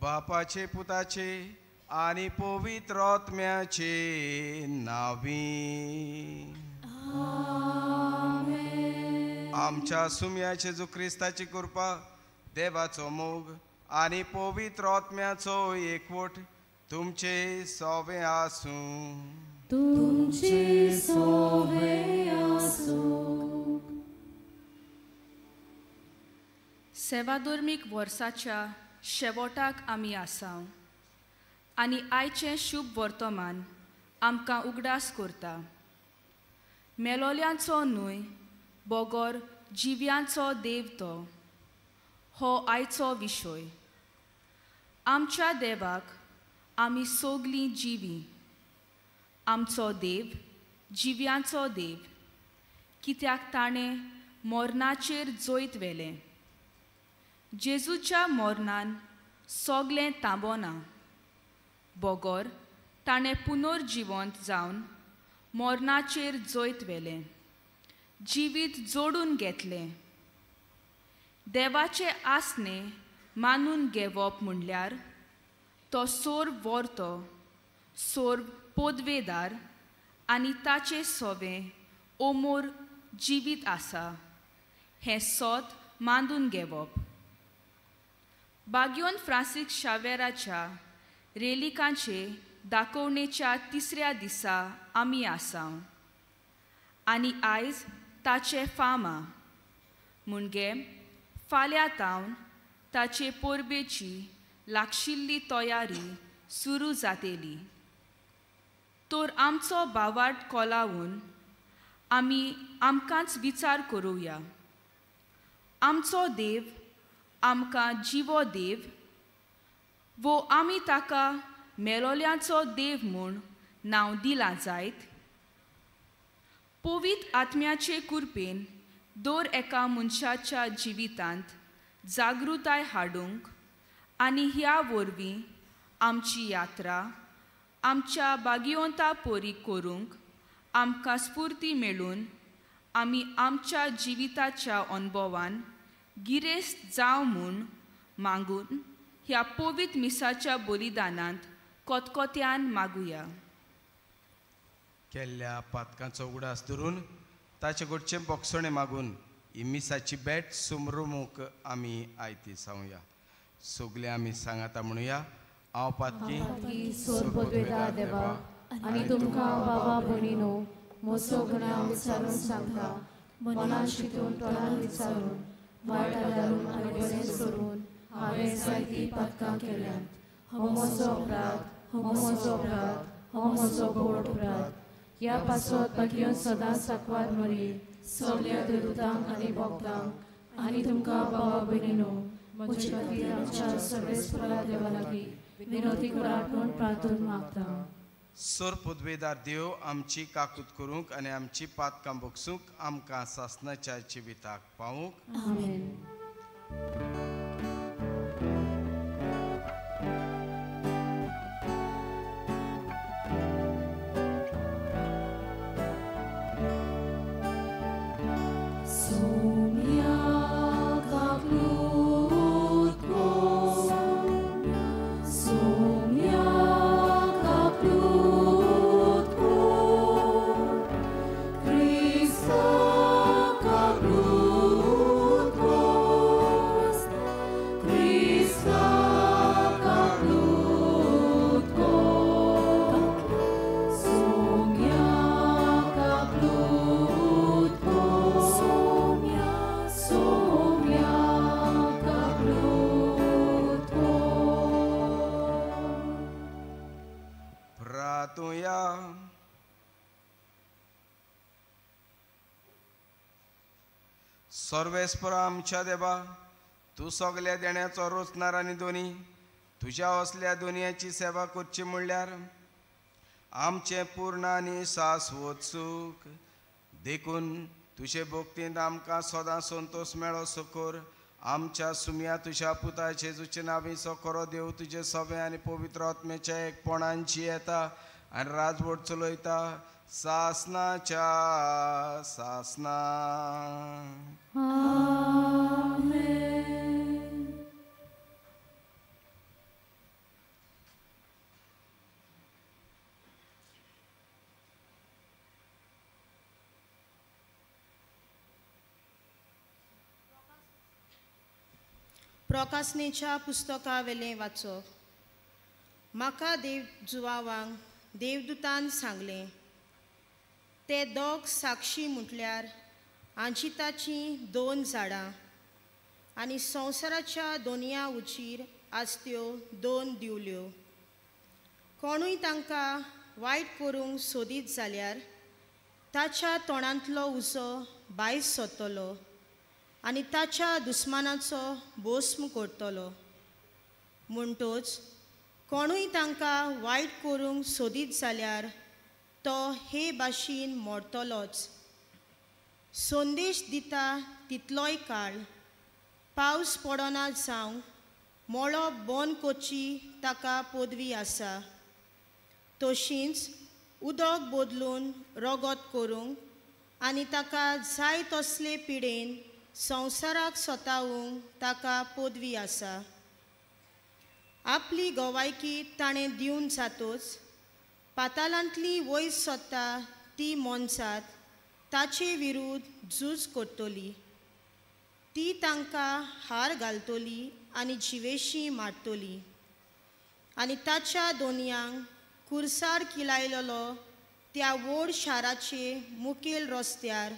बापाचे पुताचे आणि पवित्र आत्म्याचे नावी आमच्या सुम्याचे जो ख्रिस्ताची कृपा देवाचो मोग आणि पवित्र आत्म्याचो एकवट तुमचे सोवे आसूं तुमचे सोवे आसूं. सेवाधर्मीक वर्साच्या शेवटाक आमी आसां आनी आयचें शुभ वर्तमान आमकां उगडास करता. मेलोल्यांचो न्हय बोगोर जिव्यांचो देव तो हो आयचो विशय. आमच्या देवाक आमी सोगलीं जिवी. आमचो देव जिव्यांचो देव कित्याक ताणें मोर्नाचेर जोयत व्हेलें. जेजूच्या मोर्नान सोगलें थांबोना बोगोर ताणें पुनर्जिवंत जावन मोर्नाचेर जोयत व्हेलें, जिवीत जोडून घेतलें. देवाचे आसने मानून घेवप म्हणल्यार तो सोर्व वर्तो, सोर्व पोदवेदार आनी ताचे सोवें ओमोर जिवीत आसा हें सोत मांडून घेवप. बाग्योन फ्रांसीस शावेराच्या रेलिकांचे दाखोवणेच्या तिसऱ्या दिसा आमी आसां आनी आयज ताचे फामा म्हणजे फाल्यां तावन ताचे परबेची लागशिल्ली तयारी सुरू जातली. तर आमचो बावार्द कोलावून आमी आमकांच विचार करुया. आमचो देव आमकां जिवो देव वो आमी ताका मेलोल्यांचो देव म्हूण नांव दिलां जायत. पवित्र आत्म्याचे कृपेन दर एका मनशाच्या जिवितांत जागृताय हाडूंक आनी ह्या वरवीं आमची यात्रा आमच्या बागियोंता परी करूंक आमकां स्फूर्ती मेळून आमी आमच्या जिविताच्या अनुभवान गिरेस्त जावं म्हूण मागून ह्या पवित्र मिसाच्या बलिदानांत कोतकोत्यान मागुया. केल्ल्या पातकांचो उगडास धरून ताचे कडचे बोगसणे मागून ही मिसाची बेट सुमरुमूक आमी आयती सांगुया. सगळे आमी सांगाता म्हणुया. हांव पातकी सोर्पोद्वेदा देवा आनी तुमकां बाबा भयणीनो म्हजो गुन्यांव विचारून सांगता. मनान चिंतून तोंडान विचारून वायट आदारून आनी बरें करून हांवें जायतीं पातकां केल्यात. हो म्हजो अपराध, हो म्हजो अपराध, हो म्हजो व्हड अपराध. ह्या पासत बागीन सदांच साकवार मरी सगळ्या देवतांक आनी भक्तांक आनी तुमकां बाबा भयणीनो म्हजे खातीर आमच्या सर्वेस्परा देवा लागीं विनोदी करात म्हूण प्रार्थना मागता. सोर पदवेदार देव आमची काकूत करूंक आनी आमची पातकां बोगसूंक आमकां सासणाच्या जिविताक पावूंक. आमेन. सर्वेस्पर आमच्या देवा, तूं सगल्या देण्याचो रोचणार आनी दोनी तुज्या असल्या दुनियाची सेवा करची म्हणल्यार आमचे पूर्ण आनी शाश्वत सूख देखून तुजे भक्तींत आमकां सदां संतोष मेळो सकोर. आमच्या सुम्या तुज्या पुता जेजूचे नांवी सकोरो देव तुजे सवे आनी पवित्र आत्म्याच्या एकपणांची येता आनी राजवट चलयता सासनाच्या सासना. आमेन. प्रकाशनेच्या पुस्तका वेलें वाचप. म्हाका देवजुवावांक देवदूतान सांगलें, ते दोग साक्षी म्हटल्यार आंजिताचीं 2 झाडां आनी संवसाराच्या दोनया उचीर आसत्यो 2 दिवल्यो. कोणूय तांकां वायट करूंक सोदीत जाल्यार ताच्या तोंडांतलो उजो भायर सरतलो आनी ताच्या दुस्मानाचो भस्म करतलो. म्हणटच कोणूय तांकां वायट करूंक सोदीत जाल्यार तो हे भाशेन मरतलोच. संदेश दिता तितलोय काळ पावस पडना जावंक मळब बंद करची ताका पदवी आसा. तशींच उदक बदलून रगत करूंक आनी ताका जाय तसले पिडेन संवसाराक सतावूंक ताका पदवी आसा. आपली गवायकी ताणें दिवन जातोच पातालांतली वयर सत्ता ती मनशात ताचे विरुद्ध झूज करतली. ती तांकां हार घालतली आनी जिवेशी मारतली. आनी ताच्या दोनयांक कुर्सार किलायलेलो त्या व्हड शाराचे मुखेल रस्त्यार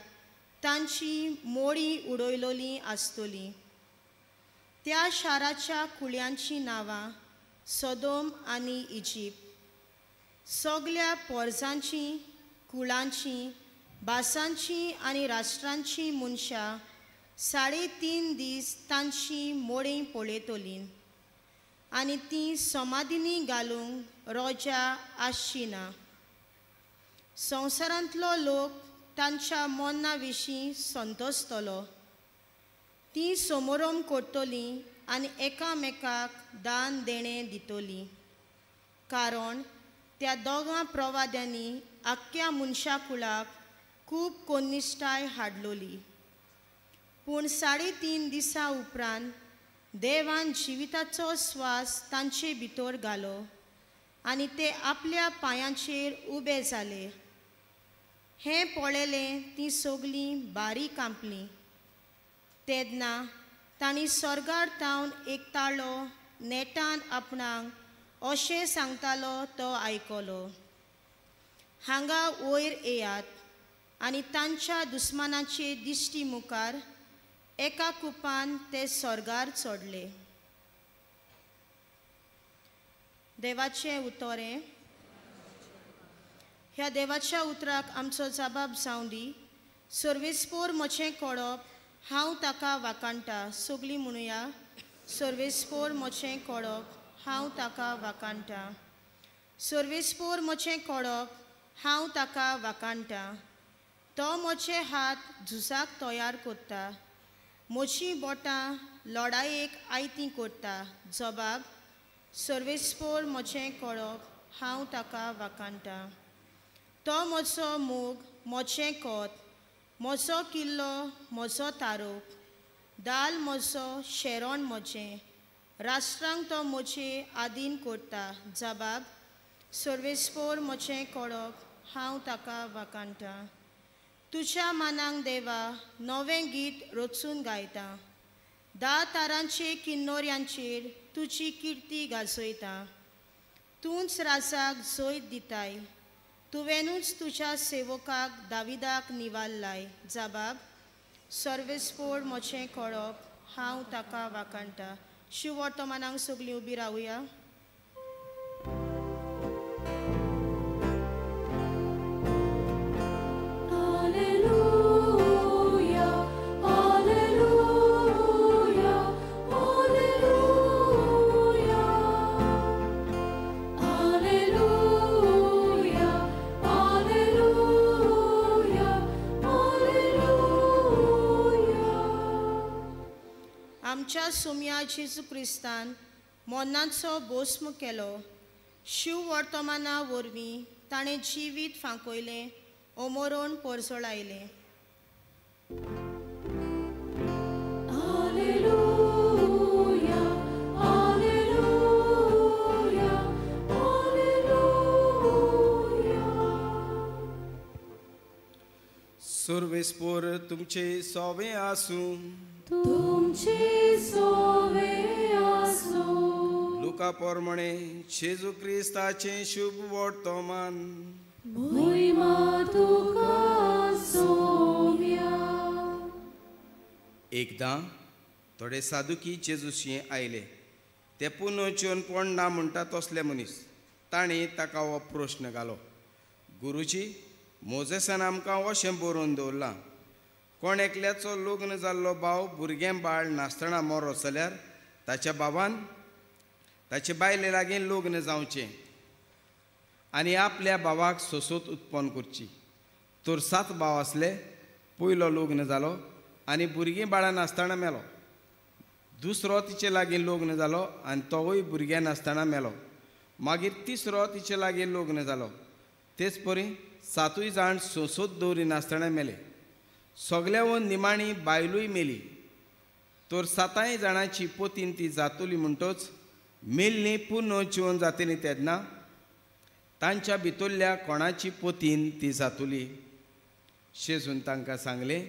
तांची मोळीं उडयलोलीं आसतलीं. त्या शाराच्या कुळ्यांची नांवां सदोम आनी इजिप्त. सगल्या पोरजांचीं, कुळांचीं, भासांचीं आनी राष्ट्रांचीं मनशां 3.5 दीस तांची मोळीं पळयतलीं आनी तीं समाधींनी घालूंक रोजा आसची ना. संवसारांतलो लोक तांच्या मरणा विशीं संतोसतलो. तीं समारंभ करतलीं आनी एकामेकाक दान देणें दितलीं. कारण त्या दोगां प्रवाद्यांनी आख्ख्या मनशा कुळाक खूब कोनिश्टाय हाडलोली. पूण 3.5 दिसां उपरांत देवान जिविताचो स्वास तांचे भितर घालो आनी ते आपल्या पांयांचेर उबे जाले. हें पळयलें तीं सगळीं बारी कांपलीं. तेन्ना तांणी स्वर्गार तावन एक ताळो नेटान आपणाक अशें सांगतालो तो आयकलो, हांगा वयर येयात आनी तांच्या दुस्मानाचे दिश्टी मुखार एका कुपान ते स्वर्गार चडले. देवाचें उतोरें. ह्या देवाच्या उतराक आमचो जबाब जावं दी. सर्वेस्पोर म्हजें कळप हांव ताका वाकाणटा. सगळीं म्हणुया, सर्वेस्पोर म्हजें कळप हांव ताका वाकाणटा. सर्वेस्पोर म्हजें कळप हांव ताका वाकाणटा. तो म्हजे हात झुजाक तयार करता, म्हजीं बोटां लढायेक आयतीं करता. जबाब, सर्वेस्पोर म्हजें कळप हांव ताका वाकाणटा. तो म्हजो मोग, म्हजें कोत, म्हजो किल्लो, म्हजो तारोप, दाल म्हजो, शेरोण म्हजें, राष्ट्रांक तो म्हजे आदीन करता. जबाब, सर्वेस्पोर म्हजें कळप हांव ताका वाकाणटा. तुज्या मानांक देवा नवें गीत रचून गायता. 10 तारांचे किन्नोऱ्यांचेर तुजी किर्ती गाजयता. तूंच राजाक जैत दिताय. तुवेंनूच तुज्या सेवकाक दाविदाक निवाल्लाय. जबाब, सर्वेस्पोर म्हजें कळप हांव ताका वाकाणटा. शिव वर्तमानांक सगळीं उबी रावया. आमच्या सोम्या जेजू क्रिस्तान मरणाचो भस्म केलो. शिव वर्तमाना वरवीं ताणें जिवीत फांकयलें, अमरण परजळायलें. सर्वेस्पोर तुमचे सोवे आसूं. तुमची सोवे आसूं. लुका पोरमणे जेजू क्रिस्ताचे शुभ वर्तमान. महिमा तुका सोम्या. एकदां थोडे साधुकी जेजूशी आयले. ते पुनोच्योन पडना म्हणटा तसले मनीस. तांणी ताका हो प्रश्न घालो, गुरुजी, मोजेसान आमकां अशें बरोवन दवरलां, कोण एकल्याचो लग्न जाल्लो भाव भुरगें बाळ नासतना मरो जाल्यार ताच्या भावान ताचे बायले लागीं लग्न जावचें आनी आपल्या भावाक सोसोत उत्पन्न करची. तर 7 भाव आसले. पयलो लग्न जालो आनी भुरगीं बाळां नासतना मेलो. दुसरो तिचे लागीं लग्न जालो आनी तोवूय भुरगें नासतना मेलो. मागीर तिसरो तिचे लागीं लग्न जालो. तेच परी 7 जाण सोसोत दवरी नासतना मेले. सगळ्यावन निमाणी बायलूय मेली. तर 7 जाणांची पोतीन ती जातली म्हणटच मेल्लीं पुर्ण जिवन जातलीं तेन्ना तांच्या भितरल्या कोणाची पोतीन ती जातली. शेजून तांकां सांगलें,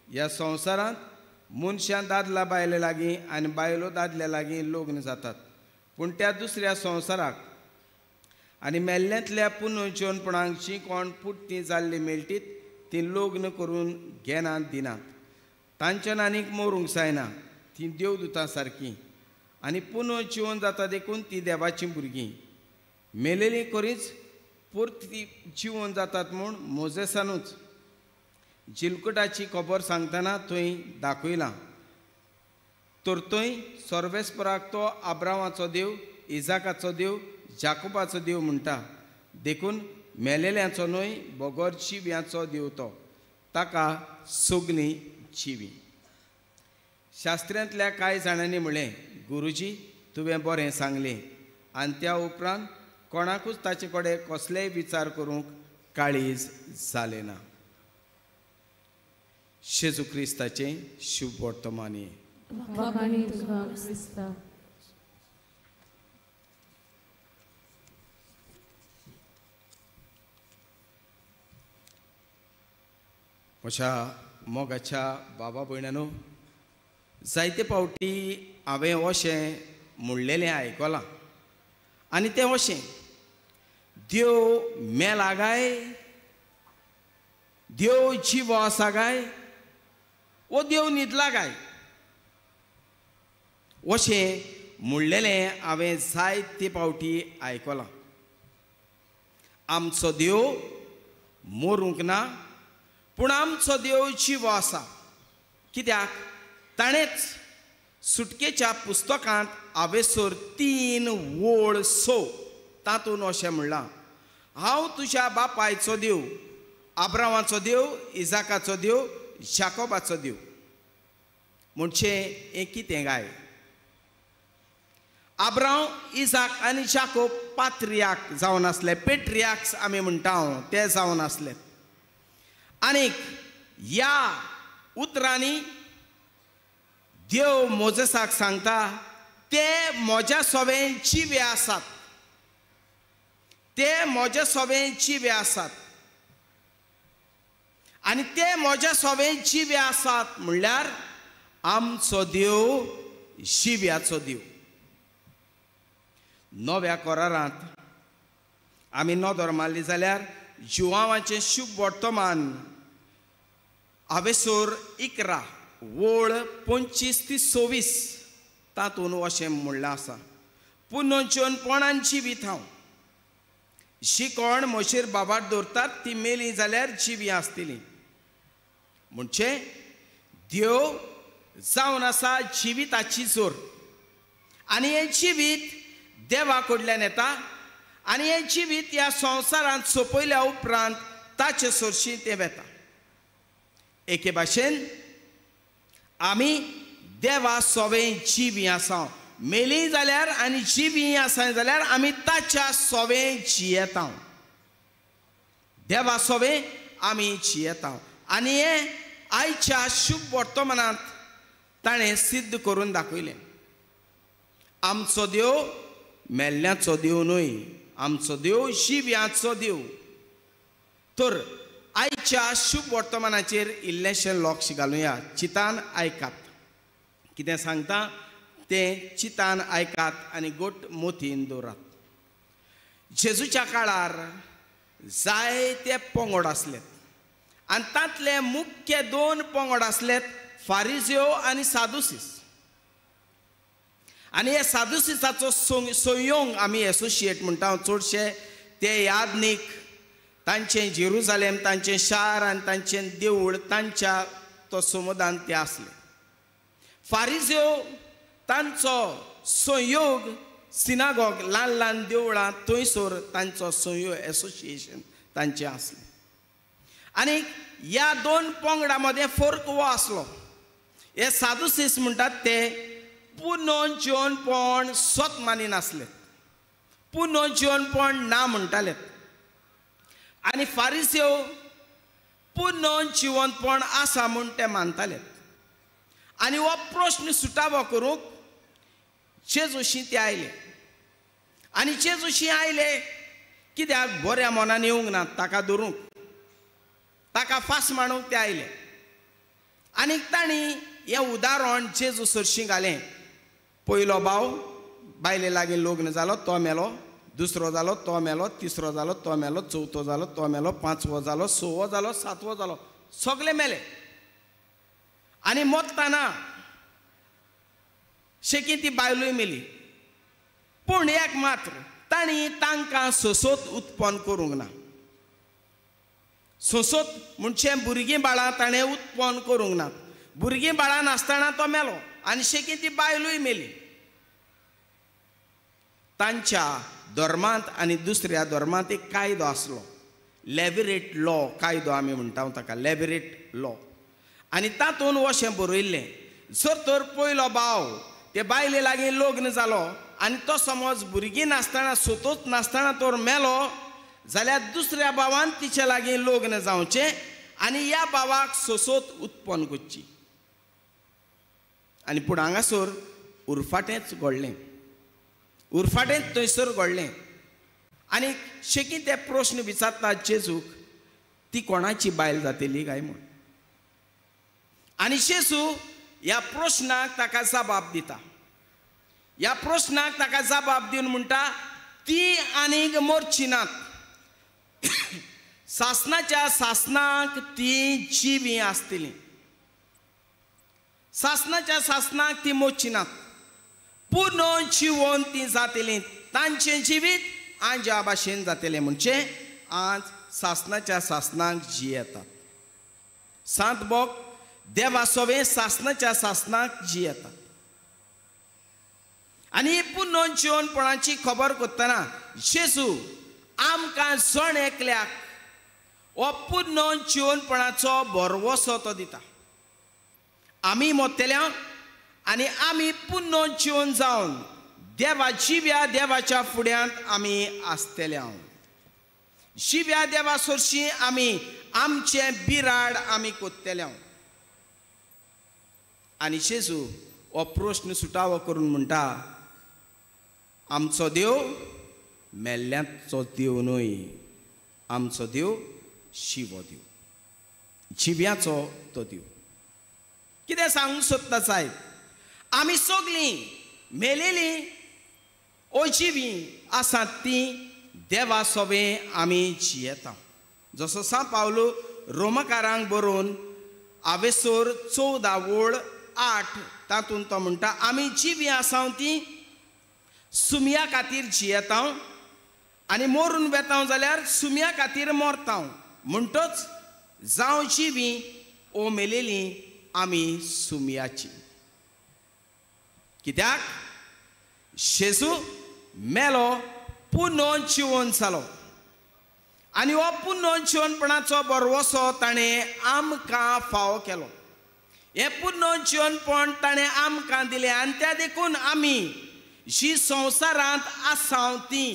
ह्या संवसारांत मनशां दादला बायले लागीं आनी बायलो दादल्या लागीं लग्न जातात. पूण त्या दुसऱ्या संवसाराक आनी मेल्ल्यांतल्या पुनर्जीवनपणाक जीं कोण पुट्टीं जाल्लीं मेळटीत तीं लग्न करून घेनात दिनात. तांच्यान आनीक मरूंक जायना. तीं देवदूतां सारकीं आनी पुनर्जीवन जाता देखून तीं देवाचीं भुरगीं. मेलेलीं खरींच परत जिवन जातात म्हूण मोजेसानूच जिलकुटाची खबर सांगतना थंय दाखयलां. तर थंय सर्वेस्पराक तो आब्रामाचो देव, इजाकाचो देव, जाकोबाचो देव म्हणटा. देखून मेलेल्यांचो न्हय, बोगोर जिव्यांचो देव तो. ताका सगळीं जिवीं. शास्त्रांतल्या कांय जाणांनी म्हळें, गुरुजी, तुवें बरें सांगलें. आनी त्या उपरांत कोणाकूच ताचे कडेन कसलेय विचार करूंक काळीज जालें ना. जेजू क्रिस्ताचें शुभ वर्तमानी. वखाणी तुका क्रिस्ता. म्हज्या मोगाच्या बाबा भयणांनो, जायते फावटी हांवें अशें म्हणलेलें आयकलां. आनी तें अशें, देव मेला गाय, देव जिवो आसा गाय, वो देव न्हिदला गाय, अशें म्हणलेलें हांवें जायते फावटी आयकलां. आमचो देव मरूंक ना, पूण आमचो देव जिवो आसा. कित्याक ताणेंच सुटकेच्या पुस्तकांत हांवेसर 3:6 तातूंत अशें म्हणलां, हांव तुज्या बापायचो देव, आब्रामाचो देव, इजाकाचो देव, जाकोबाचो देव. म्हणचे हें कितें गाय? आब्राम, इजाक आनी जाकोब पात्रियाक जावन आसले, पेट्रियाक्स आमी म्हणटा ते जावन आसले. आनीक ह्या उतरांनी देव मोजेसाक सांगता, ते म्हज्या सोबें जिवे आसात, ते म्हज्या सोबें जिवे आसात. आनी ते म्हज्या सोबें जिवे आसात म्हणल्यार आमचो देव जिव्याचो देव. नव्या करारांत आमी नदर मारली जाल्यार जुवांवाचें शुभ वर्तमान हांवेसर 11 वळ 25 ते 26 तातूंत अशें म्हणलां आसा, पुनर्जीवनपणान जिवीत हांव. जी कोण म्हजेर बाबाट दवरतात ती मेलीं जाल्यार जिवीं आसतलीं. म्हणचे देव जावन आसा जिविताची जोर. आनी हें जिवीत देवा कडल्यान येता. आनी हें जिवीत ह्या संवसारांत सोंपयल्या उपरांत ताचे सोरशीं तें वेता. एके भाशेन आमी देवा सोबें जिवीं आसा. मेलीं जाल्यार आनी जिवीं आसा जाल्यार आमी ताच्या सोबें जियेता. देवा सोबें आमी जियेता. आनी हें आयच्या शुभ वर्तमानांत ताणें सिद्ध करून दाखयलें. आमचो देव मेल्ल्यांचो देव न्हय, आमचो देव जिव्यांचो देव. तर आयच्या शुभ वर्तमानाचेर इल्लेशें लक्ष घालुया. चितान आयकात. कितें सांगता तें चितान आयकात आनी गोट मोतीन दवरात. जेजूच्या काळार जायते पंगड आसलेत आनी तांतले मुख्य 2 पंगड आसलेत, फारिजियो आनी सादुसीस. आनी हे सादुसीसाचो संयोग आमी एसोसिएट म्हणटा. चडशे ते यादनीक, तांचें जेरुजालेम, तांचें शार आनी तांचें देवूळ, तांच्या तो समुदान ते आसले. फारिजियो तांचो संयोग सिनागॉग, ल्हान ल्हान देवळां, थंयसर तांचो संयोग एसोसिएशन तांचें आसलें. आनी ह्या 2 पंगडां मदें फरक हो आसलो. हे सादुसीस म्हणटात ते पुनर्जीवनपण स्वत मानिनासले, पुनर्जीवनपण ना म्हणटाले. आनी फारिजियो पुनर्जीवनपण आसा म्हूण ते मानताले. आनी हो प्रश्न सुटावो करूंक जेजूशी ते आयले. आनी जेजूशी आयले कित्याक बऱ्या मनान येवंक ना ताका धरूंक, ताका फास मारूंक ते आयले. आनी तांणी हें उदाहरण जेजू सरशी घालें. पयलो भाव बायले लागीं लग्न जालो, तो मेलो. दुसरो जालो, तो मेलो. तिसरो जालो, तो मेलो. चवथो जालो, तो मेलो. 5वो जालो, 6वो जालो, 7वो जालो, सगळे मेले. आनी मरतना शेकी ती बायलूय मेली. पूण एक मात्र तांणी तांकां सोसोत उत्पन्न करूंक ना. सोसोत म्हणजे भुरगीं बाळां ताणें उत्पन्न करूंक ना. भुरगीं बाळां नासतना तो मेलो आनी शेकी ती बायलूय मेली. तांच्या धर्मांत आनी दुसऱ्या धर्मांत एक कायदो आसलो, लेविरेट लॉ कायदो आमी म्हणटा ताका, लेविरेट लॉ. आनी तातूंत अशें बरयल्लें, जर तर पयलो भाव ते बायले लागीं लग्न जालो आनी तो समज भुरगीं नासतना, सोतोच नासतना तर मेलो जाल्यार दुसऱ्या भावान तिचे लागीं लग्न जावचें आनी ह्या भावाक सोसोत उत्पन्न करची. आनी पूण हांगासर उरफाटेंच घडलें, उरफाटेंच थंयसर घडलें. आनी शेकी ते प्रश्न विचारतात जेजूक, ती कोणाची बायल जातली काय म्हूण. आनी जेजू ह्या प्रश्नाक ताका जबाब दिता. ह्या प्रश्नाक ताका जबाब दिवन म्हणटा, ती आनीक मरची नात. सासणाच्या सासणाक ती जिवी आसतली, सासणाच्या सासणाक ती मरची नात. पुनः जिवन ती जातली. तांचें जिवीत आंज्या भाशेन जातलें. म्हणजे आज सासणाच्या सासणाक जियेतात. सांत बोग देवा सवे सासणाच्या सासणाक जियेतात. आनी पुनः जिवनपणाची खबर करतना जेजू आमकां जण एकल्याक हो पुनः जिवनपणाचो भरवसो तो दिता. आमी मरतल्या आनी आमी पुनः जिवन जावन देवा जिव्या देवाच्या फुड्यांत आमी आसतल्या. जिव्या देवा सरशी आमी आमचें बिराड आमी कोत्तल्या. आनी जेजू हो प्रश्न सुटावो करून म्हणटा, आमचो देव मेल्ल्यांचो देव न्हय, आमचो देव शिवो देव, जिव्याचो तो देव. कितें सांगूंक सोदता सायब, आमी सगळीं मेलेलीं अजिवी आसात ती देवा सोबे आमी जियेता. जसो सा पावलो रोमकारांक बरोवन आवेसोर 14:8 तातूंत तो म्हणटा, आमी जिवी आसाव ती सुमया खातीर जियेता आनी मरून वेता जाल्यार सुमया खातीर मरता. म्हणटच जावं जिवी ओ मेलेलीं आमी सुमयाची. कित्याक जेजू मेलो, पुनः जिवन जालो आनी हो पुनः जिवनपणाचो बरवसो ताणें आमकां फावो केलो. हे पुनः जिवनपण ताणें आमकां दिलें आनी त्या देखून आमी जी संवसारांत आसाव ती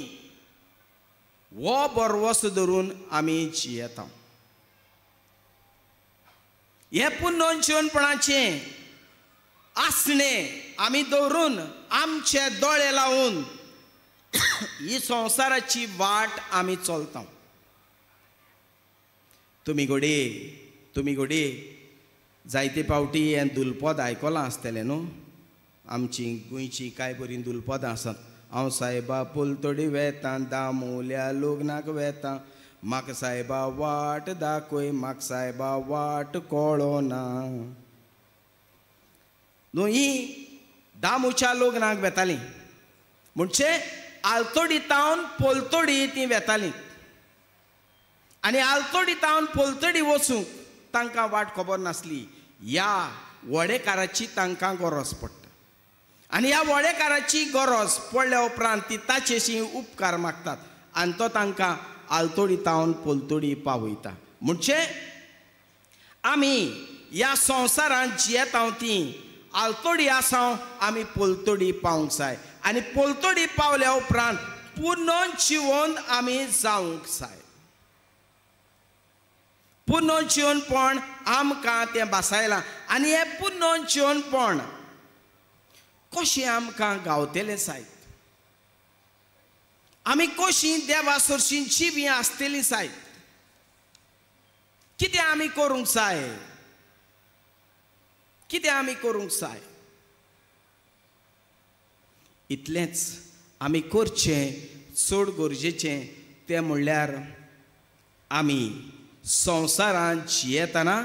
हो बरवसो धरून आमी जियेता. हे पुनः जिवनपणाचें आसणें आमी दवरून आमचे दोळे लावून ही संवसाराची वाट आमी चलता. तुमी घोडी जायते फावटी हें दुलपद आयकलां आसतलें न्हू. आमची गोंयची कांय बरी दुलपदां आसात. हांव सायबा पोलतोडी वेतां दामोल्या लग्नाक वेतां म्हाका सायबा वाट दाखय म्हाका सायबा वाट कळना. ही दामूच्या लग्नाक वेतालीं म्हणजे आलतोडी तावन पोलतोडी ती वेतालीं आनी आलतोडी तावन पोलतोडी वचूंक तांकां वाट खबर नासली. ह्या वडेकाराची तांकां गरज पडटा आनी ह्या वडेकाराची गरज पडल्या उपरांत ती ताचेशी उपकार मागतात आनी तो तांकां आलतोडी तावन पोलतोडी पावयता. म्हणजे आमी ह्या संवसारांत जियेता ती आलतोडी आसां आमी पोलतोडी पावूंक जाय आनी पोलतोडी पावल्या उपरांत पुर्ण जिवंत आमी जावंक जाय. पुर्ण जिवनपण आमकां तें बासायलां आनी हें पुर्ण जिवनपण कशें आमकां गावतलें जायत. आमी कशीं देवा सरशीं जिवी आसतलीं जायत. कितें आमी करूंक जाय कितें आमी करूंक जाय इतलेंच आमी करचें चड गरजेचें तें म्हणल्यार आमी संवसारांत जियेतना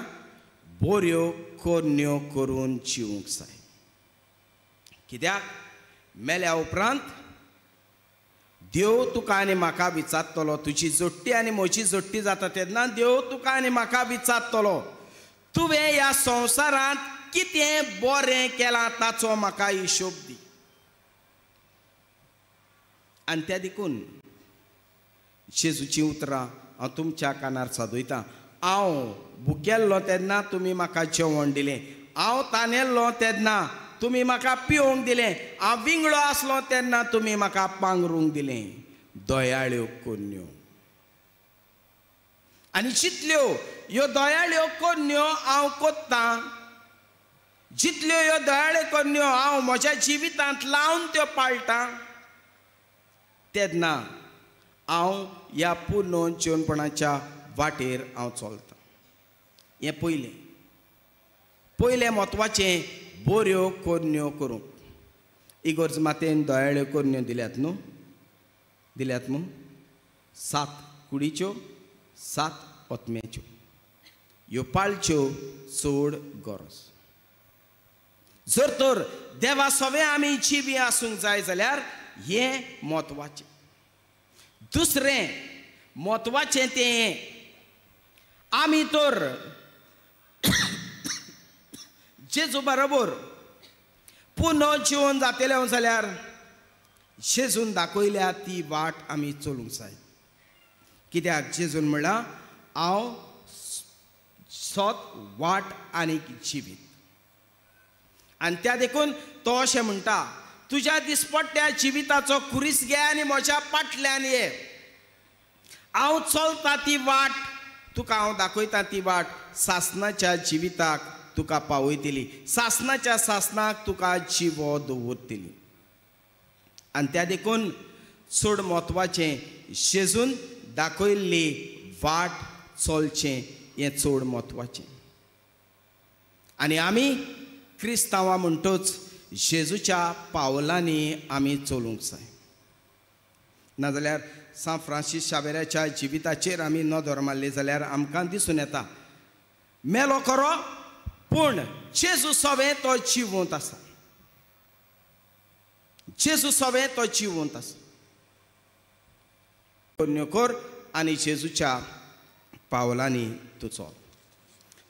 बऱ्यो करण्यो करून जिवंक जाय. कित्याक मेल्या उपरांत देव तुका आनी म्हाका विचारतलो. तुजी जोडटी आनी म्हजी जोडटी जाता तेन्ना देव तुका आनी म्हाका विचारतलो तुवें ह्या संवसारांत कितें बरें केलां ताचो म्हाका हिशोब दी. आनी त्या देखून जेजूचीं उतरां हांव तुमच्या कानार सादयतां. हांव भुकेल्लो तेन्ना तुमी म्हाका जेवण दिलें. हांव तानेल्लो तेन्ना तुमी म्हाका पिवंक दिलें. हांव विंगडो आसलो तेन्ना तुमी म्हाका पांगरूंक दिलें. दयाळ्यो कन्यो. आनी जितल्यो ह्यो दयाळ्यो कन्यो हांव कोत्तां जितल्यो ह्यो दयाळ्यो कन्यो हांव म्हज्या जिवितांत लावन त्यो पाळटां तेन्ना हांव ह्या पुर्ण जिवनपणाच्या वाटेर हांव चलतां. हें पयलें म्हत्वाचें बऱ्यो कन्यो करूंक. इगोर्ज मातेन दयाळ्यो कन्यो दिल्यात न्हू 7 कुडीच्यो 7 ओतम्याच्यो. ह्यो पाळच्यो चड गरज. जर तर देवा सवे आमी जिवी आसूंक जाय जाल्यार हें म्हत्वाचें. दुसरें म्हत्वाचें तें आमी तर जेजू बरोबर पुर्ण जिवन जातलें जाल्यार जेजून दाखयल्या ती वाट आमी चलूंक जाय. कित्याक जेजून म्हणलां हांव सोत वाट आनी जिवीत. आनी त्या देखून तो अशें म्हणटा तुज्या दिसपट्ट्या जिविताचो कुरीस घे आनी म्हज्या फाटल्यान ये. हांव चलतां ती वाट तुका हांव दाखयतां ती वाट सासणाच्या जिविताक तुका पावयतली. सासणाच्या सासणाक तुका जिवो दवरतली. आनी त्या देखून चड म्हत्वाचें जेजून दाखयल्ली वाट चलचें हें चड म्हत्वाचें. आनी आमी क्रिस्तांवां म्हणटोच जेजूच्या पावलांनी आमी चलूंक जाय. नाजाल्यार सान फ्रांसीस शावेराच्या जिविताचेर आमी नदर मारली जाल्यार आमकां दिसून येता मेलो खरो पूण जेजू सवें तो जिवंत आसा. जेजू सवें तो जिवंत आसा. कन्यो कर आनी जेजूच्या पावलांनी तूं चल.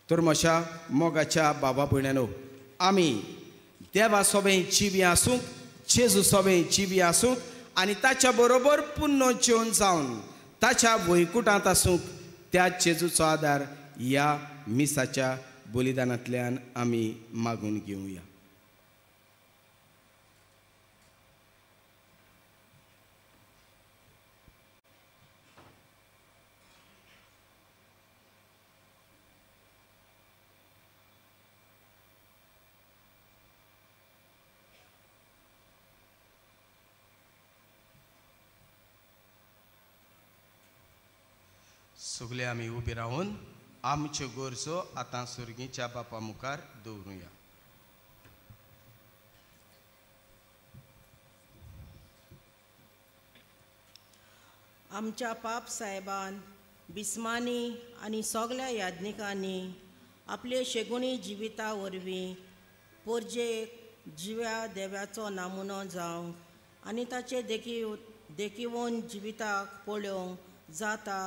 तर म्हज्या मोगाच्या बाबा भयण्यांनो आमी देवा सवें जिवी आसूंक जेजू सवें जिवी आसूंक आनी ताच्या बरोबर पुर्ण जिवन जावन ताच्या वैकुंठांत आसूंक त्या जेजूचो आदार ह्या मिसाच्या बलिदानांतल्यान आमी मागून घेवया. सगळे आमी उबे रावन आमच्यो गरजो आतां सुर्गीच्या बापा मुखार दवरुया. आमच्या पाप साहेबान बिस्मानी आनी सगल्या याज्ञिकांनी आपले शेगुणी जिविता वरवीं पोरजेक जिव्या देव्याचो नामुनो जावंक आनी ताचे देखीवन जिविताक पळोवंक जाता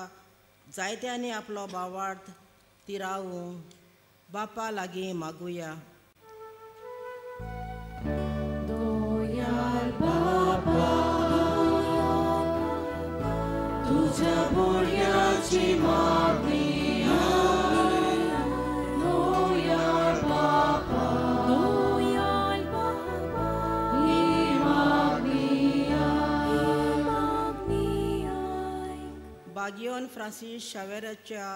जायत्यांनी आपलो भावार्थ तिरावूंक बापा लागीं मागुया. दोयाल बाबा तुझ्या बोलयाची मागणी दोयाल बाबा ही मागणी बागियोन फ्रांसीस शावेराच्या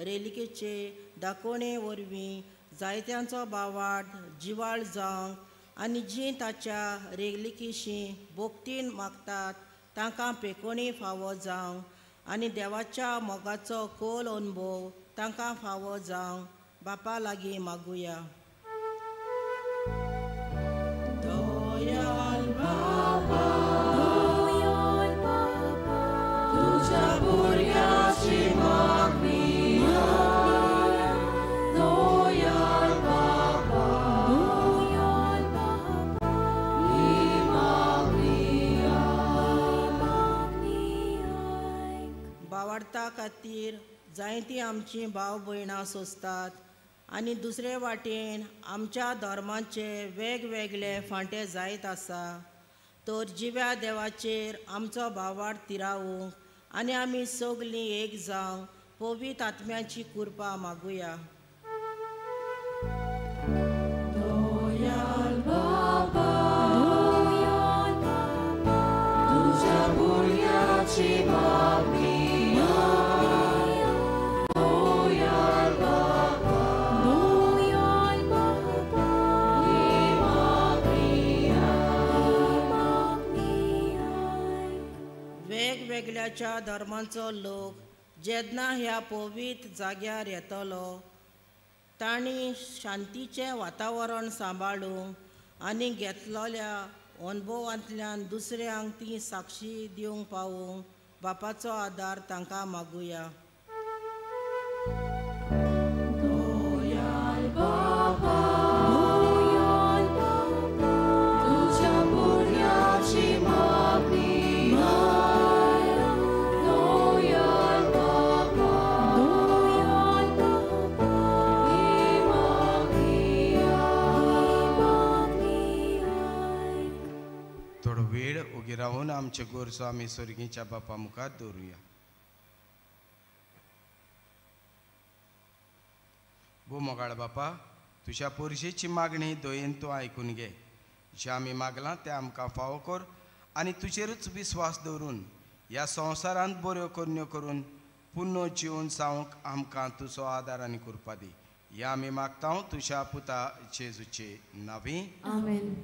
रेलिकेचे दाखोवणे वरवीं जायत्यांचो भावार्थ जिवाळ जावंक आनी जीं ताच्या रेलिकेशी भोक्तीन मागतात तांकां पेकोणी फावो जावंक आनी देवाच्या मोगाचो खोल अनुभव तांकां फावो जावंक बापा लागीं मागुया. दोयाल बाबा तुझ्या बोरयाची मागणी दोयाल बाबा ही मागणी भावार्था खातीर जायतीं आमचीं भाव भयणां सोंसतात आनी दुसरे वाटेन आमच्या धर्माचे वेगवेगळे फांटे जायत आसा तर जिव्या देवाचेर आमचो भावार्थ तिरावूंक आनी आमी सगलीं एक जावंक पवित्र आत्म्याची कृपा मागुया. दोयाल बाबा तुझ्या बोलयाची मागणी दोयाल बाबा ही मागणी वेगवेगळ्याच्या धर्मांचो लोक जेन्ना ह्या पवित्र जाग्यार येतलो तांणी शांतीचें वातावरण सांबाळूंक आनी घेतलेल्या अनुभवांतल्यान दुसऱ्यांक ती साक्षी दिवंक पावूंक बापाचो आदार तांकां मागुया. दोयाल बाबा तुझ्या बोलयाची मागणी दोयाल बाबा ही मागणी थोडो वेळ उगी रावून आमचे गोरसो आमी स्वर्गीच्या बापा मुखार दवरुया. भुमोगाळ बापा तुज्या पोरशेची मागणी दोयेन तूं आयकून घे. जें आमी मागलां तें आमकां फावो कर आनी तुजेरूच विस्वास दवरून ह्या संवसारांत बऱ्यो करण्यो करून पुन्नो जिवन जावंक आमकां तुजो आदार आनी कृपा दी. हें आमी मागता तुज्या पुता जेजूचे नांवी. आमेन.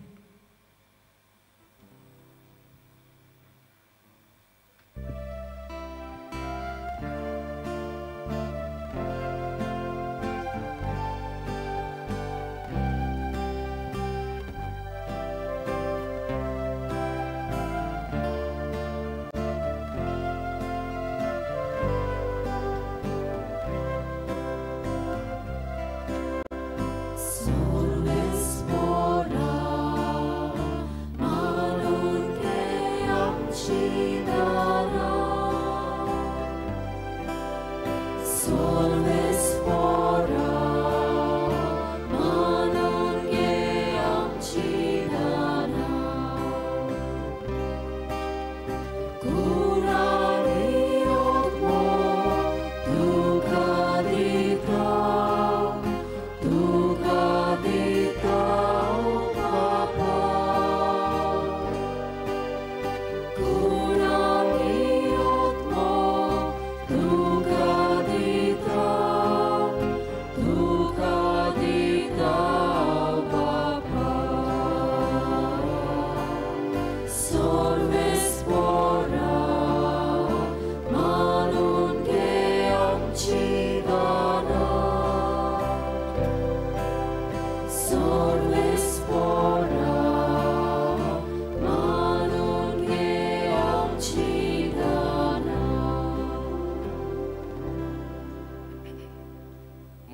Guna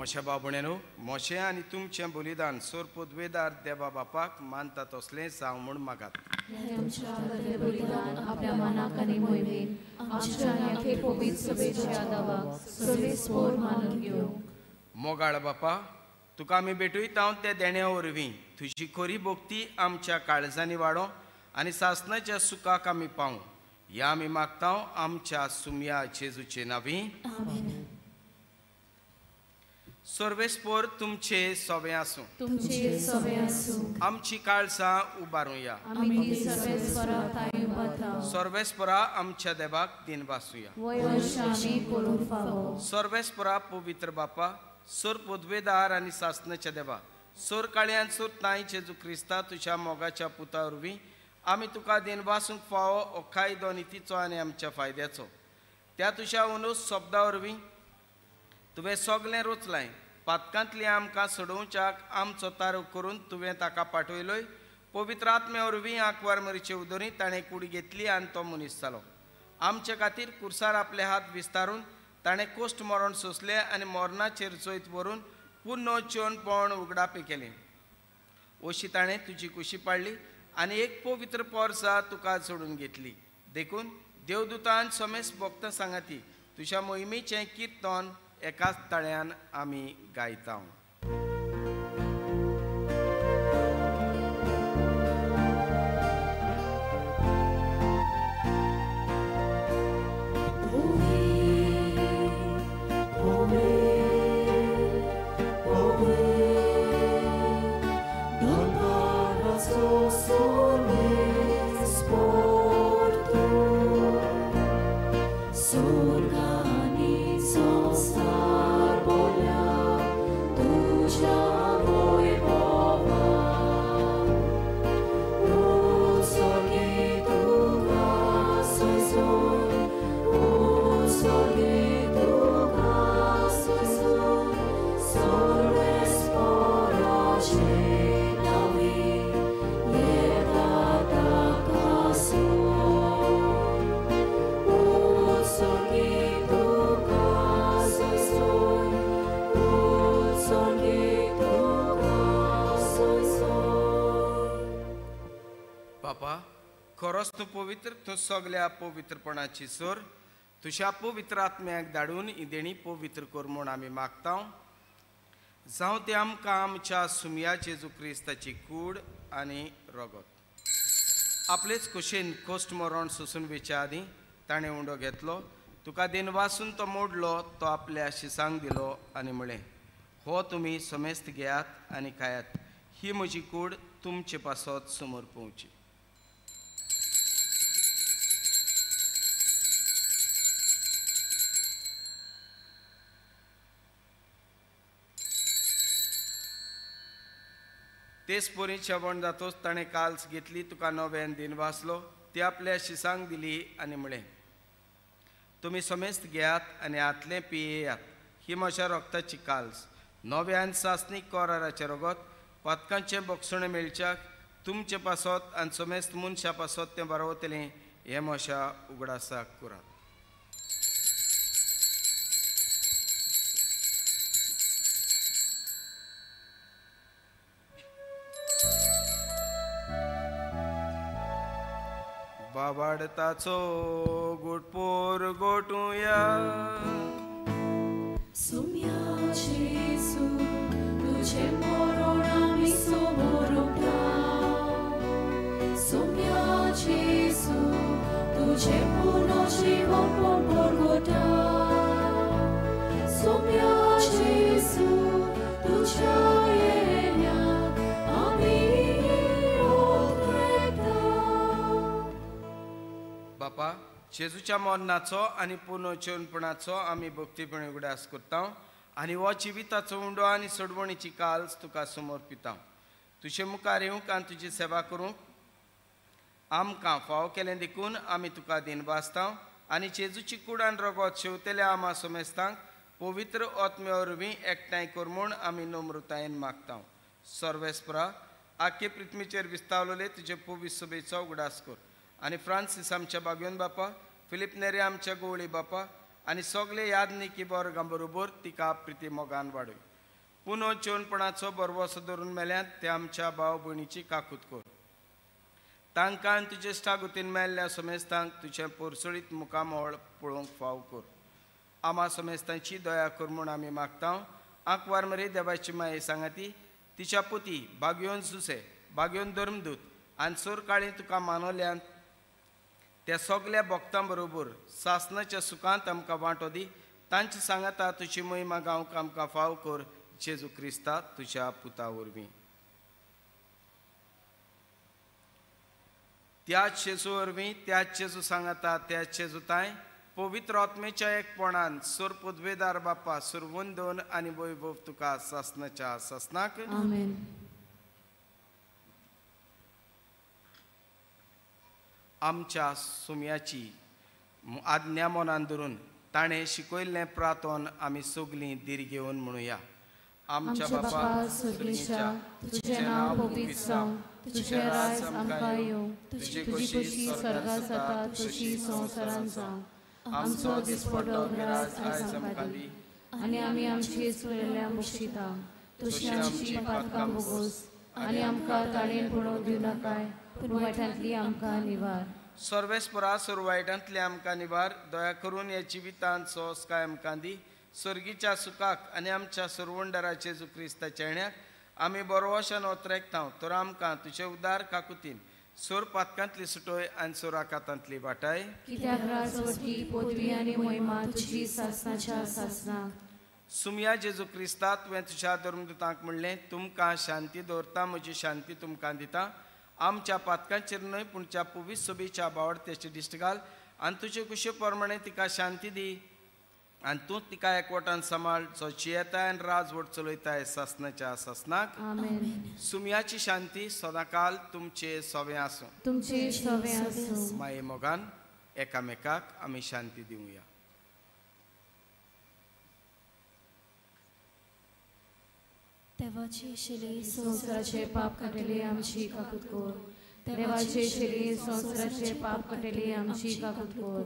मोशे बाबुण्यानो, मोशे आनी तुमचें बलिदान सोर पदवेदार देवा बापाक मानता तसलें जावं म्हूण मागात. तुमच्या बलिदान आपल्या मनाक आनी मोहिमेन आमच्या आनी अखेर पवित्र सभेच्या यादावा सर्वेस्पोर मानून घेवंक. मोगाळ बापा, तुका आमी भेटयता ते देण्या वरवीं तुजी खरी भक्ती आमच्या काळजांनी वाडो आनी सासणाच्या सुखाक आमी पावूं. या आमी मागता आमच्या सुमया जेजूचे नांवी. सर्वेस्पोर तुमचे सोबे आसूं. तुमचे सोबे आसूं. आमची काळजां उबारूया. आमी सर्वेस्पराक ताय उबारता. सर्वेस्परा आमच्या देवाक दिनवासूया. वयश आमी करून फावो. सर्वेस्परा पवित्र बापा, सोर पदवेदार आनी सासणाच्या देवा, सोर काळ्यान सोर ताई जेजू क्रिस्ता तुझ्या मोगाच्या पुता वरवीं आमी तुका दिनवासूंक फावो अखायदो नितीचो आनी आमच्या फायद्याचो. त्या तुज्या उनूस शब्दा वरवीं तुवें सगलें रचलाय. पातकांतली आमकां सोडोवच्याक आमचो तारू करून तुवें ताका पाठयलोय. पवित्र आत्मे वरवीं आंकवार मरीचे उदोरी ताणें कूड घेतली आनी तो मनीस जालो. आमचे खातीर कुर्सार आपले हात विस्तारून ताणें कोश्ट मरण सोंसलें आनी मरणाचेर चोयत व्हरून पुन्नो जेवन पण उगडापी केलें. अशी ताणें तुजी कुशी पाडली आनी एक पवित्र पोरसा तुका सोडून घेतली. देखून देवदूतान समेस भक्त सांगाती तुज्या मोहिमेचें किर्तन एकाच तळ्यान आमी गायता. खरोच तूं पवित्र, तूं सगल्या पवित्रपणाची सोर. तुज्या पवित्र आत्म्याक धाडून ही देणी पवित्र कर म्हूण आमी मागता. जावं ते आमकां आमच्या सुमया जेजू क्रिस्ताची कूड आनी रगत. आपलेच कुशीन कोश्ट मरण सोंसून वेच्या आदी ताणें उंडो घेतलो. तुका दिनवासून तो मोडलो, तो आपल्या शिसांक दिलो आनी म्हळें, हो तुमी समेस्त घेयात आनी खायात. ही म्हजी कूड तुमचे पासत समोर पोवची. तेच पोरी जेवण जातोच ताणें काल्स घेतली, तुका नव्यान दिन वाचलो, ती आपल्या शिसांक दिली आनी म्हळें, तुमी समेस्त घेयात आनी आतलें पियेयात. ही म्हज्या रक्ताची काल्स, नव्यान सासणीक कोराराचें रगत, पदकांचें बोगसणें मेळच्याक तुमचे पासत आनी समेस्त मनशा पासत तें बरवतलें. हें म्हज्या उगडासाक करात. बाबाडताचो गोटपोर गोटुया. सुमया जेजू तुझे मरण आमी समोरता. सुमया जेजू तुझे पुनर्जीवन परगटा. सुमया जेजू तुझ्या येण्याक आमी बापा, जेजूच्या मरणाचो आनी पुनर्जीवनपणाचो आमी भक्तीपणी उगडास करता आनी हो जिविताचो उंडो आनी सोडवणीची काल्स तुका समर्पिता. तुजे मुखार येवंक आनी तुजी सेवा करूंक आमकां फाव केलें देखून आमी तुका दिनवासता आनी जेजूची कूड आनी रगत शेवतेल्या आमा समेस्तांक पवित्र आत्मे वरवीं एकठांय कर म्हूण आमी नम्रतायेन मागता. सर्वेस्परा, आख्खे पृथ्वीचेर विस्तावलेले तुजे पवित्र सभेचो उगडास कर आनी फ्रांसीस आमच्या बागयोन बापा, फिलिप नेरे आमच्या गोवळी बापा आनी सगळे यादनिकी वर्गां बरोबर तिका प्रिती मोगान वाडय. पुनो चोनपणाचो बरवसो धरून मेल्यात ते आमच्या भाव भयणीची काकूत कर. तांकां तुजे इश्टागुतीन मेल्ल्या समेस्तांक तुजें पोरसळीत मुखामोळ पळोवंक फाव कर. आमा समेस्तांची दया कर म्हूण आमी मागता. आंकवार मरे देवाची माये सांगाती तिच्या पुती बागयोन सुसे बागयोन धर्मदूत आनी सोर काळी तुका मानवल्यान त्या सगल्या भक्तां बरोबर सासनाच्या सुखांत आमकां वांटो दी. तांची सांगाता तुजी महिमा गावंक आमकां फाव कर. जेजू क्रिस्ता तुज्या पुता वरवीं. त्याच जेजू वरवीं त्याच जेजू सांगाता त्याच जेजू ताय पवित्र आत्मेच्या एकपणान सोर पदवेदार बापा सुरवंदन आनी वैभव तुका सासनाच्या सासनाक. आमेन. आमच्या सुमयाची आज्ञा मनान धरून ताणें शिकयल्लें प्रार्थन आमी सगलीं दीर घेवन म्हणुया. आमच्या बापा सुर्गीच्या तुझें नांव पवित्र जावं, तुझें राज आमकां येवं, तुजी कुशी स्वर्गांत जाता तशी संवसारांत जावं. आमचो दिसपडटो गिरास आयज आमकां दी आनी आमी आमची चुकलेल्या बक्षिता तशी आमची पातकां भोगोस आनी आमकां ताळेन पडोवंक दिनाकाय पूण वायटांतली आमकां निवार. सर्वेस्परा सुरवायटांतले आमकां निवार. दया करून ह्या जिवितांत सोस काय आमकां दी. स्वर्गीच्या सुखाक आनी आमच्या सुरवंडराचे जेजू क्रिस्ताच्या येण्याक आमी बरोवशान ओतरेकता. तर आमकां तुजे उदार काकुतीन सोर पातकांतली सुटोय आनी सोराकातांतली वाटाय. कित्याक राज वस्ती पदवी आनी महिमा तुजी सासनाच्या सासनाक. सुमया जेजू क्रिस्ता तुवें तुज्या धर्मदुतांक म्हणलें तुमकां शांती दवरता म्हजी शांती तुमकां दिता. आमच्या पातकांचेर न्हय पूण त्या पवित्र सोबीच्या बावडतेचेर दिश्ट घाल आनी तुजे कुशे प्रमाणे तिका शांती दी आनी तूं तिका एकवटान सांबाळ जो जियेताय आनी राजवट चलयताय सासनाच्या सासनाक. आमेन. सुमयाची शांती सदांकाल तुमचे सवें आसूं. तुमचे सवें आसूं. माये मोगान एकामेकाक आमी शांती दिवया. देवाची शेली संवसाराचे पाप काडलेली आमची काकूत कोर. देवाची शेली संवसाराचे पाप काडलेली आमची काकूत कोर.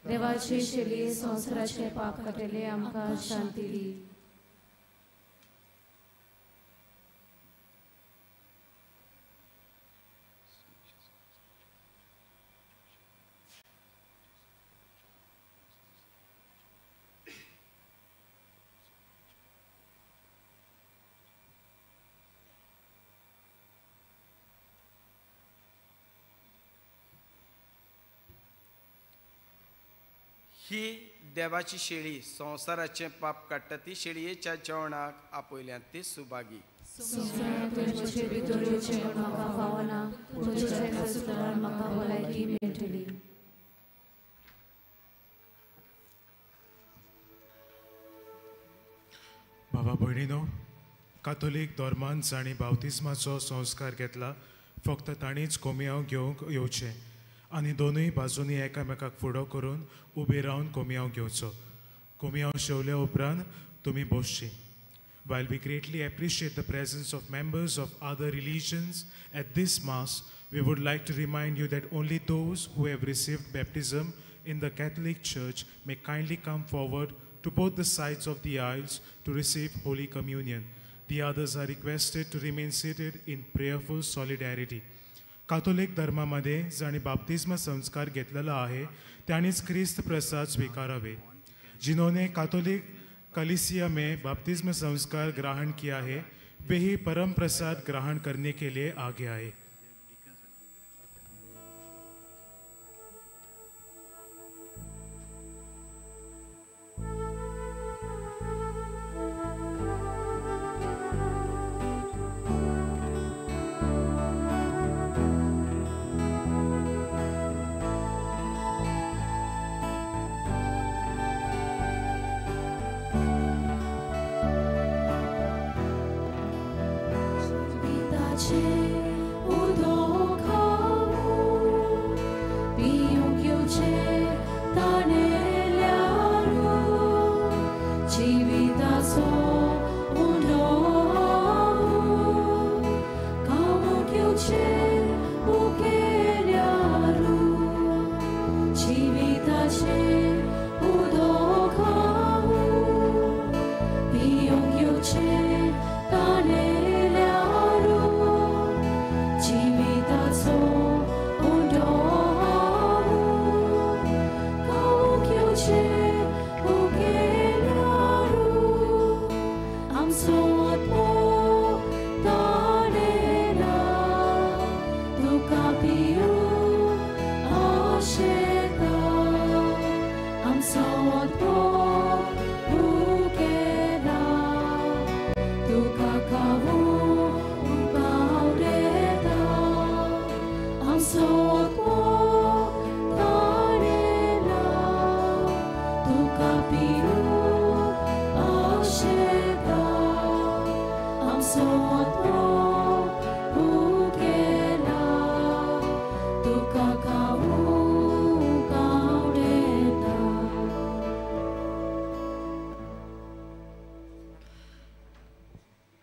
देवाची शेली संवसाराचे पाप काडलेली आमकां शांती दी. ही देवाची शेळी संवसाराचे पाप काडटा ती शेळयेच्या जेवणाक आपयल्यांत ती सुभागी. संवसारांत तुजे भितरल्यो जेवण म्हाका फावना पूण तुज्या रगतान म्हाका भलायकी मेळटली. बाबा भयणीनो, कातोलीक धर्मान जाणी बावतिस्माचो संस्कार घेतला फक्त ताणीच कोमयाव घेवंक येवचें आनी दोनूय बाजूनी एकामेकाक फुडो करून उबे रावन कोमयाव घेवचो. कोमयाव शेवल्या उपरांत तुमी बसची. While we greatly appreciate the presence of members of other religions at this Mass, we would like to remind you that only those who have received baptism in the Catholic Church may kindly come forward to both the sides of the aisles to receive Holy Communion. The others are requested to remain seated in prayerful solidarity. कातोलिक धर्मामध्ये जाणी बाप्तिस्म संस्कार घेतलेला आहे त्यानेच ख्रिस्त प्रसाद स्वीकारावे. जिन्होंने कातोलिक कलीसिया में बाप्तिस्म संस्कार ग्रहण किया है वे ही परम प्रसाद ग्रहण करने के लिए आगे आए. Udacie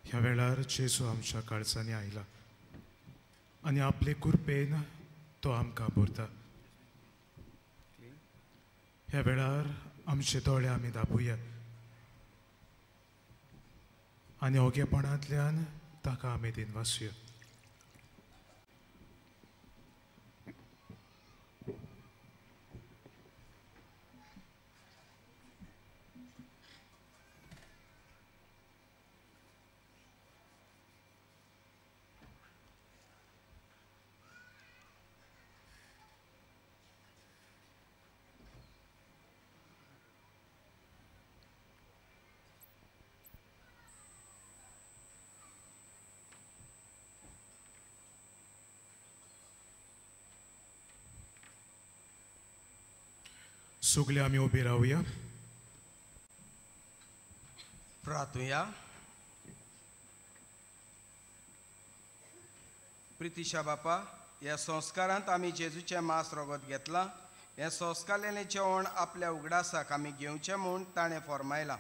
ह्या वेळार जेजू आमच्या काळजांनी आयला आनी आपले कृपेन तो आमकां भरता. ह्या वेळार आमचे दोळे आमी दाबुया आनी ओगेपणांतल्यान ताका आमी दिनवासुया. सगळे आमी उबी रावया. प्रार्थुया. प्रितीशा बापा, ह्या संस्कारांत आमी जेजूचें मांस रगत घेतलां. हें संस्कारलेलें जेवण आपल्या उगडासाक आमी घेवचें म्हूण ताणें फरमायलां.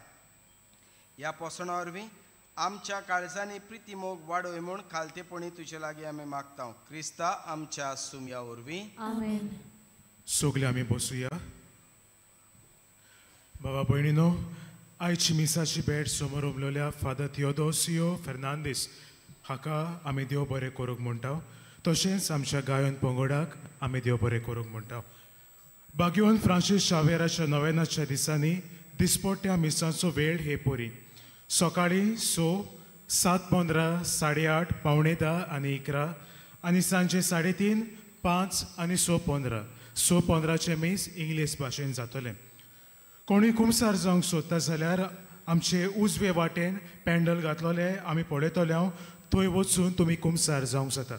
ह्या पोसणा वरवीं आमच्या काळजांनी प्रिती मोग वाडोय म्हूण खालतेपणी तुजे लागीं आमी मागता. क्रिस्ता आमच्या सुमया वरवीं. आमेन. सगळे आमी बसुया. बाबा भयणीनो, आयची मिसाची भेट समोर उमलोल्या फादर थियोदोसियो फेर्नांदीस हाका आमी देव बरें करूंक म्हणटा. तशेंच आमच्या गायन पंगडाक आमी देव बरें करूंक म्हणटा. बागयोन फ्रांसीस शावेराच्या नोवेनाच्या दिसांनी दिसपट्ट्या मिसांचो वेळ हे परी. सकाळीं 6, 7:15, 8:30, 9:45 आनी 11 आनी सांजे 3:30, 5 आनी 6:15. 6:15चे मीस इंग्लीश भाशेन जातले. कोणी कुमसार जावंक सोदता जाल्यार आमचे उजवे वाटेन पॅन्डल घातलोले आमी पळयतले. थंय वचून तुमी कुमसार जावंक जाता.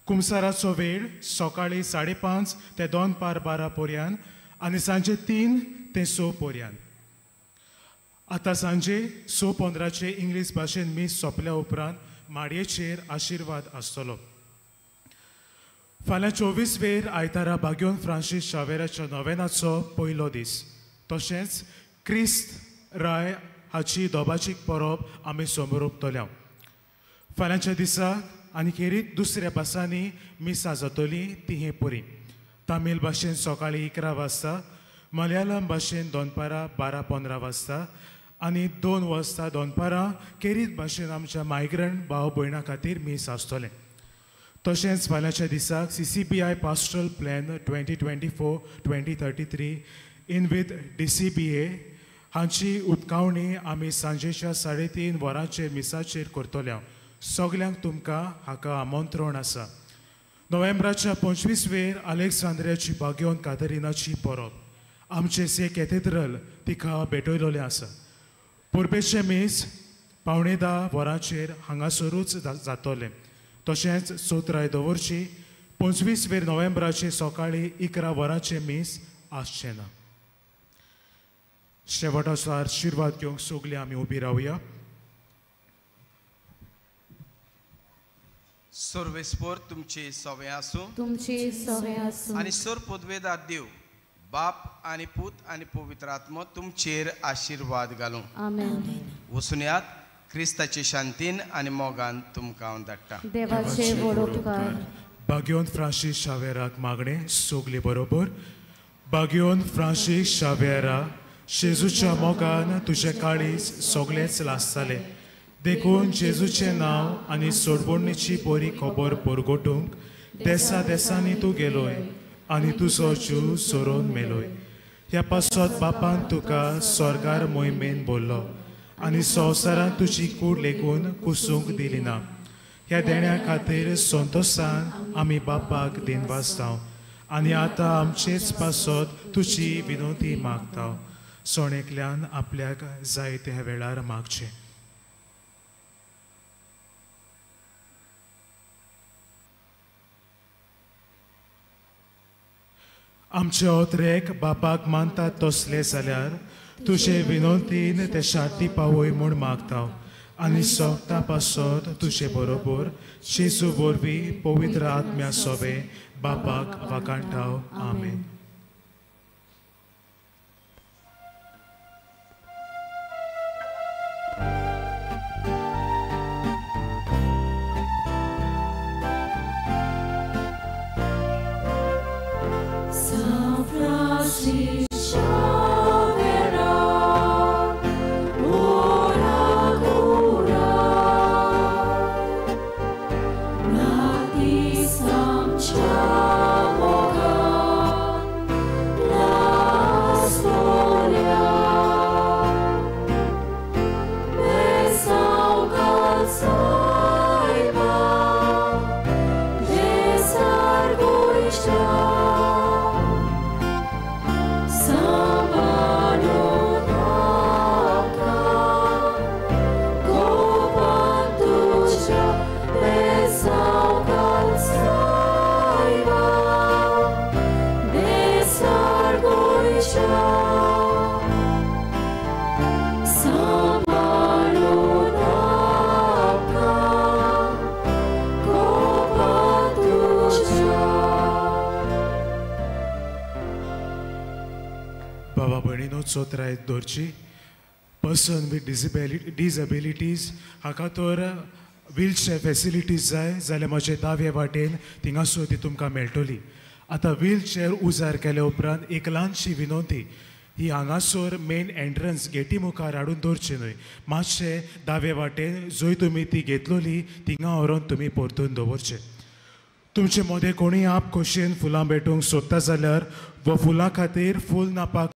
कुमसाराचो वेळ सकाळीं 5:30 ते 2:12 पर्यंत आनी सांजे 3 ते 6 पर्यंत. आतां सांजे 6:15चे इंग्लीश भाशेन मीस सोंपल्या उपरांत माडयेचेर आशिर्वाद आसतलो. फाल्यां 24 वेर आयतारा बागयोन फ्रांसीस शावेराच्या नोवेनाचो पयलो दीस. तशेंच क्रिस्त राय हाची दोबाचीक परब आमी समोर ओंपतल्या. फाल्यांच्या दिसाक आनी खेरीत दुसऱ्या पासांनी मिसां जातली ती हे परी. तामील भाशेन सकाळीं 11 वाजता, मलयाळम भाशेन 12:15 वाजता आनी 2 वाजता 2:15 खेरीत भाशेन आमच्या मायग्रंट भाव भयणां खातीर मीस आसतलें. तशेंच फाल्यांच्या दिसाक CCBI pastoral plan 2024-2033 in with DCBA हांची उदकावणी आमी सांजेच्या 3:30 वरांचेर मिसाचेर करतल्या. सगल्यांक तुमकां हाका आमंत्रण आसा. नोव्हेंबराच्या 25 वेर अलेक्सांद्रियाची बागयोन कातरिनाची परब आमचे से कॅथेड्रल तिका भेटयलोलें आसा. पुर्बेचे मीस 9:15 वरांचेर हांगासरूच जातलें. तशेंच सोत्राय दवरची 25 वेर नोव्हेंबराचे सकाळीं 11 वरांचे मीस आसचें ना. शेवटाचो आशिर्वाद घेवंक सगळीं आमी उबी रावया. सर्वेस्पर तुमची सवय आसूं. तुमची सवय आसूं. आनी सर पदवेदार देव बाप आनी पूत आनी पवित्र आत्मो तुमचेर आशिर्वाद घालूं. आमेन. वचून क्रिस्ताचे शांतीन आनी मोगान तुमकां हांव धाडटा. देवाचे व्हड उपकार. बागयोन फ्रांसीस शावेराक मागणें सगलीं बरोबर. बागयोन फ्रांसीस शावेरा, जेजूच्या मोगान तुजें काळीज सगळेंच लासतालें. देखून जेजूचें नांव आनी सोडवणीची बरी खबर परगटूंक देसा देसांनी तूं गेलोय आनी तुजो जीव सोरोवन मेलोय. ह्या पासत बापान तुका स्वर्गार मोहिमेन बोल्लो आनी संवसारांत तुजी कूड लेगून कुसूंक दिली ना. ह्या देण्या खातीर संतोशान आमी बापाक दिनवासता आनी आतां आमचेच पासत तुजी विनंती मागता. सोणेकल्यान आपल्याक जाय त्या वेळार मागचें. आमचे ओत्रेक बापाक मानतात तसले जाल्यार तुजे विनंतीन ते शांती पावय म्हूण मागता आनी सोगता पासत तुजे बरोबर जेजू वरवीं पवित्र आत्म्या सोबे बापाक वाकाणटाव. आमेन. चोत्राय दवरची. पर्सन विथ डिसेबिलिटीज हाका तर व्हीलचेअर फेसिलिटीज जाय जाल्यार म्हजे दावे वाटेन थिंगासो ती तुमकां मेळटली. आतां व्हीलचेअर उजार केल्या उपरांत एक ल्हानशी विनंती ही हांगासर मेन एंट्रन्स गेटी मुखार हाडून दवरची न्हय. मातशे दावे वाटेन जंय तुमी ती घेतलोली थिंगा व्हरोन तुमी परतून दवरचे. तुमचे मदें कोणूय आप खोशयेन फुलां भेटूंक सोदता जाल्यार व फुलां खातीर फूल नापाक